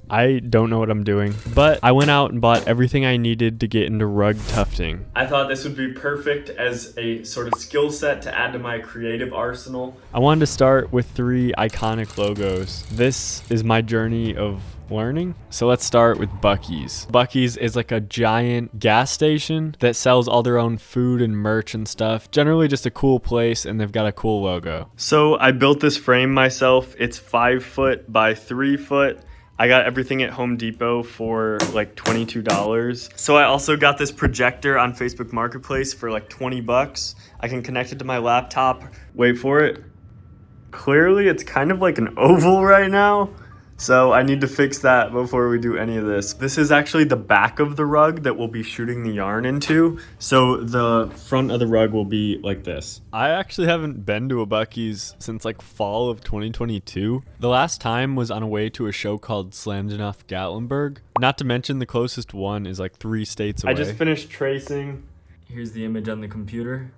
I don't know what I'm doing, but I went out and bought everything I needed to get into rug tufting. I thought this would be perfect as a sort of skill set to add to my creative arsenal. I wanted to start with 3 iconic logos. This is my journey of learning. So let's start with buc-ees. Buc-ees is like a giant gas station that sells all their own food and merch and stuff. Generally just a cool place, and they've got a cool logo. So I built this frame myself. It's 5 foot by 3 foot. I got everything at Home Depot for like $22. So I also got this projector on Facebook Marketplace for like 20 bucks. I can connect it to my laptop. Wait for it. Clearly it's kind of like an oval right now. So I need to fix that before we do any of this. This is actually the back of the rug that we'll be shooting the yarn into. So the front of the rug will be like this. I actually haven't been to a buc-ees since like fall of 2022. The last time was on a way to a show called Slammed Enough Gatlinburg. Not to mention the closest one is like 3 states away. I just finished tracing. Here's the image on the computer.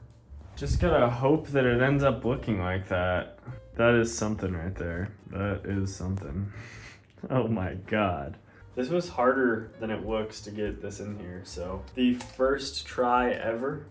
Just gotta hope that it ends up looking like that. That is something right there. That is something. Oh my God. This was harder than it looks to get this in here, so. The first try ever.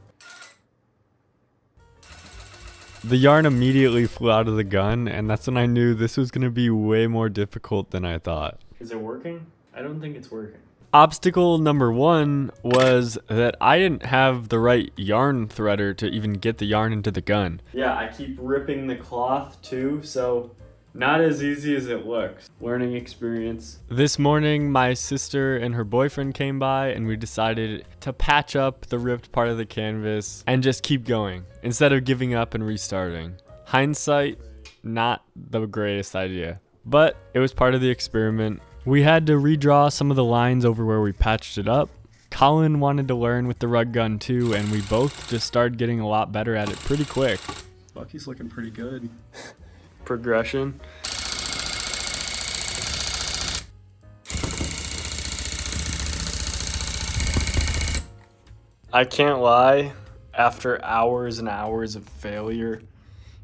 The yarn immediately flew out of the gun, and that's when I knew this was gonna be way more difficult than I thought. Is it working? I don't think it's working. Obstacle number 1 was that I didn't have the right yarn threader to even get the yarn into the gun. Yeah, I keep ripping the cloth too, so not as easy as it looks. Learning experience. This morning, my sister and her boyfriend came by, and we decided to patch up the ripped part of the canvas and just keep going instead of giving up and restarting. Hindsight, not the greatest idea, but it was part of the experiment. We had to redraw some of the lines over where we patched it up. Colin wanted to learn with the rug gun too, and we both just started getting a lot better at it pretty quick. Bucky's looking pretty good. Progression. I can't lie, after hours and hours of failure,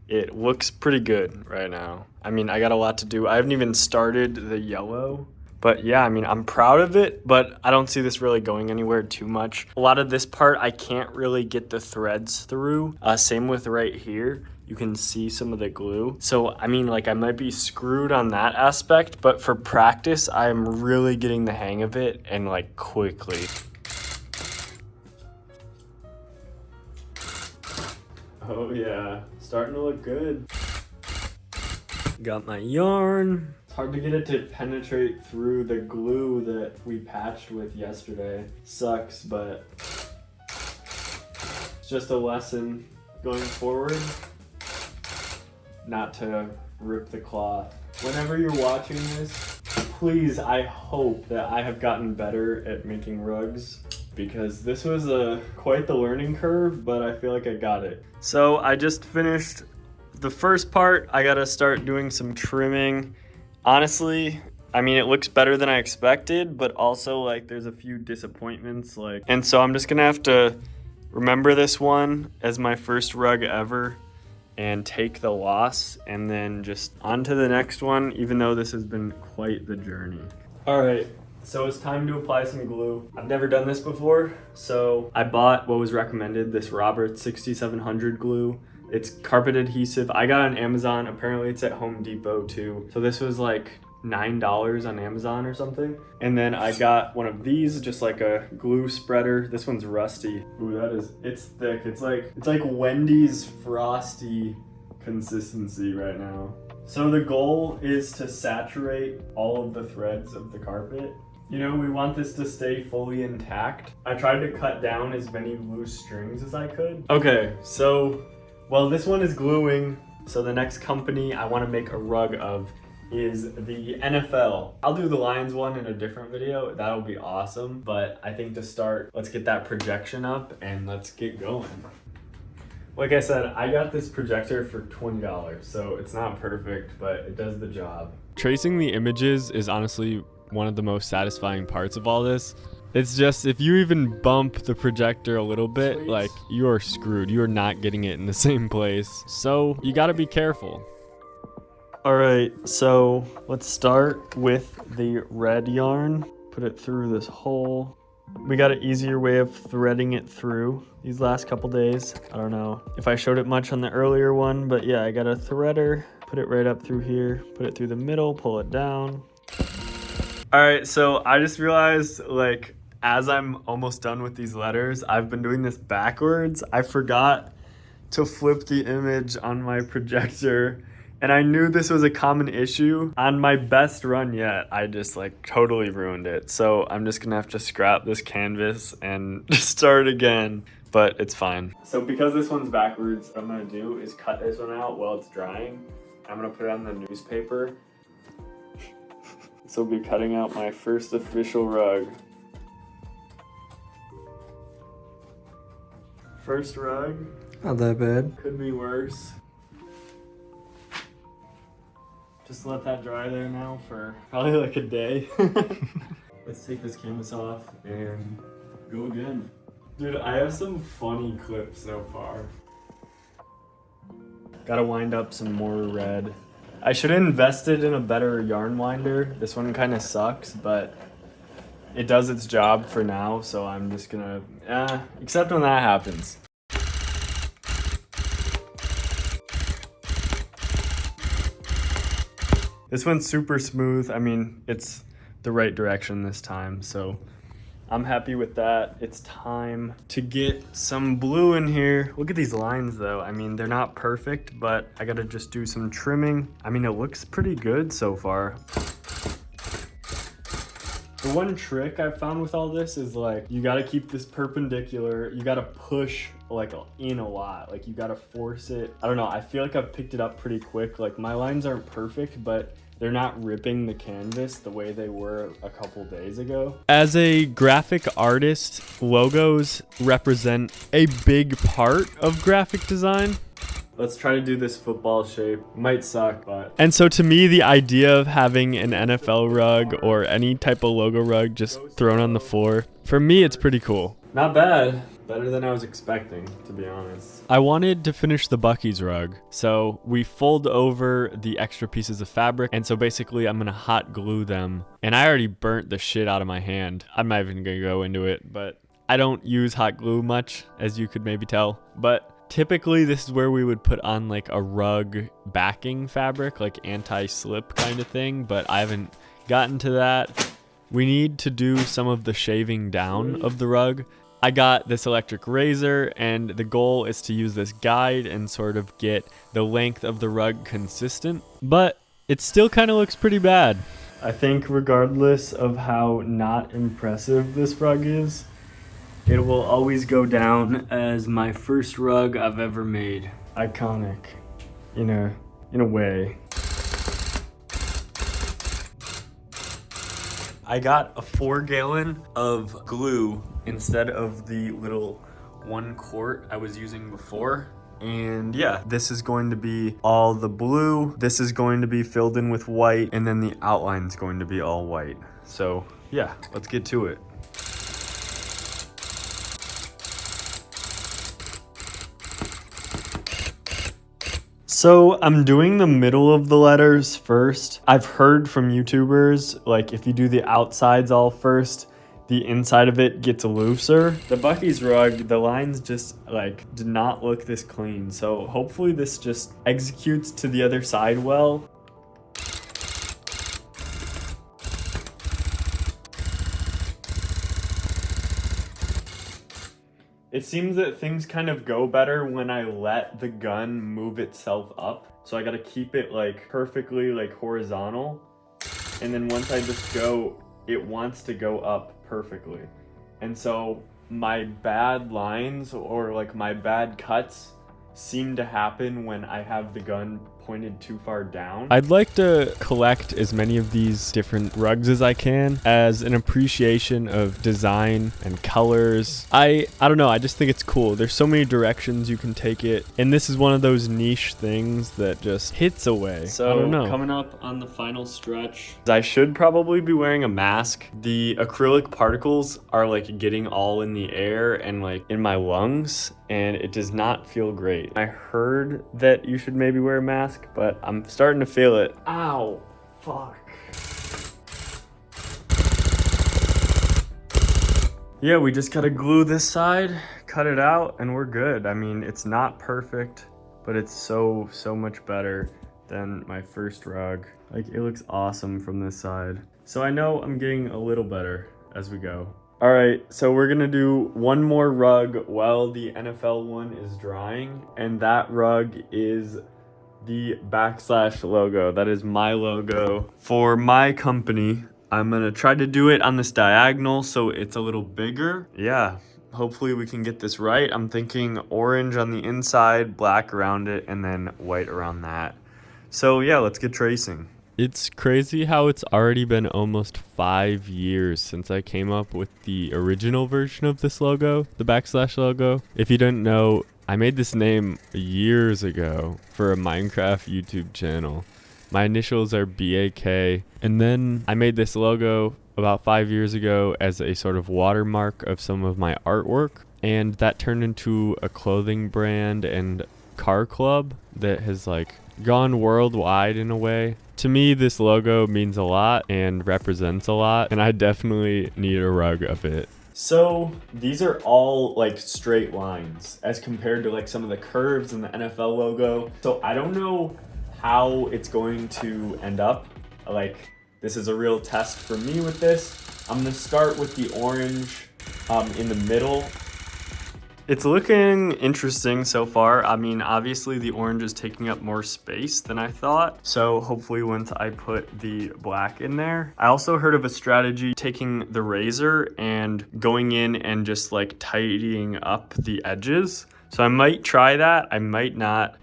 it looks pretty good right now. I mean, I got a lot to do. I haven't even started the yellow. But yeah, I mean, I'm proud of it, but I don't see this really going anywhere too much. A lot of this part, I can't really get the threads through. Same with right here. You can see some of the glue. So, I mean, like I might be screwed on that aspect, but for practice, I'm really getting the hang of it and like quickly. Oh yeah, starting to look good. Got my yarn. It's hard to get it to penetrate through the glue that we patched with yesterday. Sucks, but it's just a lesson going forward. Not to rip the cloth. Whenever you're watching this, please, I hope that I have gotten better at making rugs, because this was quite the learning curve, but I feel like I got it. So I just finished the first part. I gotta start doing some trimming. Honestly, I mean, it looks better than I expected, but also like there's a few disappointments, and so I'm just gonna have to remember this one as my first rug ever and take the loss, and then just on to the next one, even though this has been quite the journey. All right, so it's time to apply some glue. I've never done this before, so I bought what was recommended, this Roberts 6700 glue. It's carpet adhesive. I got it on Amazon. Apparently it's at Home Depot too. So this was like $9 on Amazon or something. And then I got one of these, just like a glue spreader. This one's rusty. Ooh, it's thick. It's like Wendy's Frosty consistency right now. So the goal is to saturate all of the threads of the carpet. You know, we want this to stay fully intact. I tried to cut down as many loose strings as I could. Okay, so, well, this one is gluing. So the next company I want to make a rug of is the NFL. I'll do the Lions one in a different video. That'll be awesome. But I think to start, let's get that projection up and let's get going. Like I said, I got this projector for $20, so it's not perfect, but it does the job. Tracing the images is honestly one of the most satisfying parts of all this. It's just, if you even bump the projector a little bit, like, you are screwed. You are not getting it in the same place. So you gotta be careful. All right, so let's start with the red yarn. Put it through this hole. We got an easier way of threading it through these last couple days. I don't know if I showed it much on the earlier one, but yeah, I got a threader, put it right up through here, put it through the middle, pull it down. All right, so I just realized, like, as I'm almost done with these letters, I've been doing this backwards. I forgot to flip the image on my projector, and I knew this was a common issue. On my best run yet, I just like totally ruined it. So I'm just gonna have to scrap this canvas and start again, but it's fine. So because this one's backwards, what I'm gonna do is cut this one out while it's drying. I'm gonna put it on the newspaper. This will be cutting out my first official rug. First rug. Not that bad. Could be worse. Just let that dry there now for probably like a day. Let's take this canvas off and go again. Dude, I have some funny clips so far. Gotta wind up some more red. I should have invested in a better yarn winder. This one kind of sucks, but it does its job for now, so I'm just gonna, except when that happens. This one's super smooth. I mean, it's the right direction this time, so I'm happy with that. It's time to get some blue in here. Look at these lines though. I mean, they're not perfect, but I gotta just do some trimming. I mean, it looks pretty good so far. The one trick I've found with all this is like, you gotta keep this perpendicular. You gotta push like in a lot. Like you gotta force it. I don't know, I feel like I've picked it up pretty quick. Like my lines aren't perfect, but they're not ripping the canvas the way they were a couple days ago. As a graphic artist, logos represent a big part of graphic design. Let's try to do this football shape. Might suck, but... And so to me, the idea of having an NFL rug or any type of logo rug just thrown on the floor, for me, it's pretty cool. Not bad. Better than I was expecting, to be honest. I wanted to finish the buc-ees rug, so we fold over the extra pieces of fabric, and so basically I'm gonna hot glue them. And I already burnt the shit out of my hand. I'm not even gonna go into it, but I don't use hot glue much, as you could maybe tell. But typically this is where we would put on like a rug backing fabric, like anti-slip kind of thing, but I haven't gotten to that. We need to do some of the shaving down of the rug. I got this electric razor, and the goal is to use this guide and sort of get the length of the rug consistent, but it still kind of looks pretty bad. I think regardless of how not impressive this rug is, it will always go down as my first rug I've ever made. Iconic, in a way. I got a 4-gallon of glue instead of the little 1 quart I was using before. And yeah, this is going to be all the blue. This is going to be filled in with white, and then the outline's going to be all white. So yeah, let's get to it. So I'm doing the middle of the letters first. I've heard from YouTubers, like if you do the outsides all first, the inside of it gets looser. The buc-ees rug, the lines just like did not look this clean. So hopefully this just executes to the other side well. It seems that things kind of go better when I let the gun move itself up. So I gotta keep it like perfectly like horizontal. And then once I just go, it wants to go up perfectly. And so my bad lines or like my bad cuts seem to happen when I have the gun pointed too far down. I'd like to collect as many of these different rugs as I can as an appreciation of design and colors. I don't know, I just think it's cool. There's so many directions you can take it, and this is one of those niche things that just hits away. So I don't know. Coming up on the final stretch, I should probably be wearing a mask. The acrylic particles are like getting all in the air and like in my lungs, and it does not feel great. I heard that you should maybe wear a mask, but I'm starting to feel it. Ow, fuck. Yeah, we just gotta glue this side, cut it out, and we're good. I mean, it's not perfect, but it's so much better than my first rug. Like, it looks awesome from this side. So I know I'm getting a little better as we go. All right, so we're gonna do one more rug while the NFL one is drying, and that rug is the Bakslash logo. That is my logo for my company. I'm gonna try to do it on this diagonal so it's a little bigger. Yeah, hopefully we can get this right. I'm thinking orange on the inside, black around it, and then white around that. So yeah, let's get tracing. It's crazy how it's already been almost 5 years since I came up with the original version of this logo, the Bakslash logo. If you didn't know, I made this name years ago for a Minecraft YouTube channel. My initials are BAK, and then I made this logo about 5 years ago as a sort of watermark of some of my artwork, and that turned into a clothing brand and car club that has like gone worldwide in a way. To me, this logo means a lot and represents a lot, and I definitely need a rug of it. So these are all like straight lines as compared to like some of the curves in the NFL logo. So I don't know how it's going to end up. Like, this is a real test for me with this. I'm gonna start with the orange in the middle. It's looking interesting so far. I mean, obviously the orange is taking up more space than I thought. So hopefully once I put the black in there. I also heard of a strategy taking the razor and going in and just like tidying up the edges. So I might try that, I might not.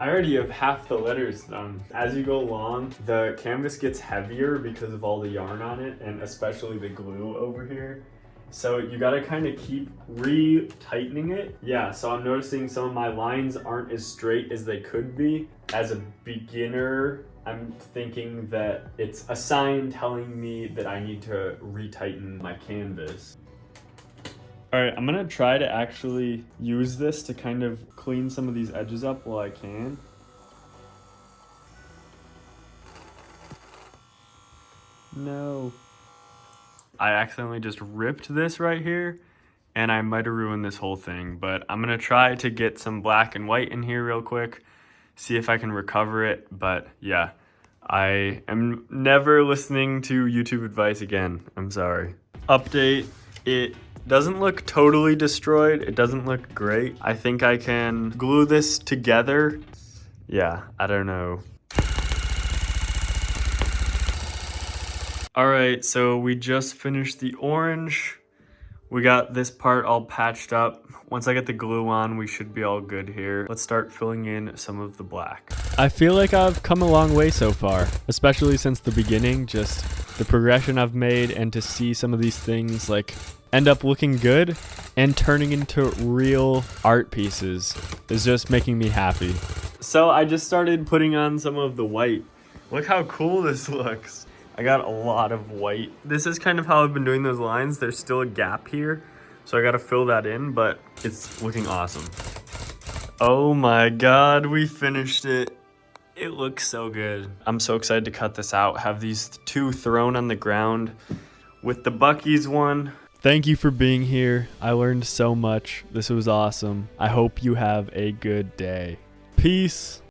I already have half the letters done. As you go along, the canvas gets heavier because of all the yarn on it, and especially the glue over here. So you gotta kind of keep re-tightening it. Yeah, so I'm noticing some of my lines aren't as straight as they could be. As a beginner, I'm thinking that it's a sign telling me that I need to re-tighten my canvas. All right, I'm gonna try to actually use this to kind of clean some of these edges up while I can. No. I accidentally just ripped this right here, and I might have ruined this whole thing, but I'm gonna try to get some black and white in here real quick, see if I can recover it. But yeah, I am never listening to YouTube advice again. I'm sorry. Update, it doesn't look totally destroyed. It doesn't look great. I think I can glue this together. Yeah, I don't know. All right, so we just finished the orange. We got this part all patched up. Once I get the glue on, we should be all good here. Let's start filling in some of the black. I feel like I've come a long way so far, especially since the beginning, just the progression I've made, and to see some of these things like end up looking good and turning into real art pieces is just making me happy. So I just started putting on some of the white. Look how cool this looks. I got a lot of white. This is kind of how I've been doing those lines. There's still a gap here, so I gotta fill that in, but it's looking awesome. Oh my God, we finished it. It looks so good. I'm so excited to cut this out, have these two thrown on the ground with the buc-ees one. Thank you for being here. I learned so much. This was awesome. I hope you have a good day. Peace.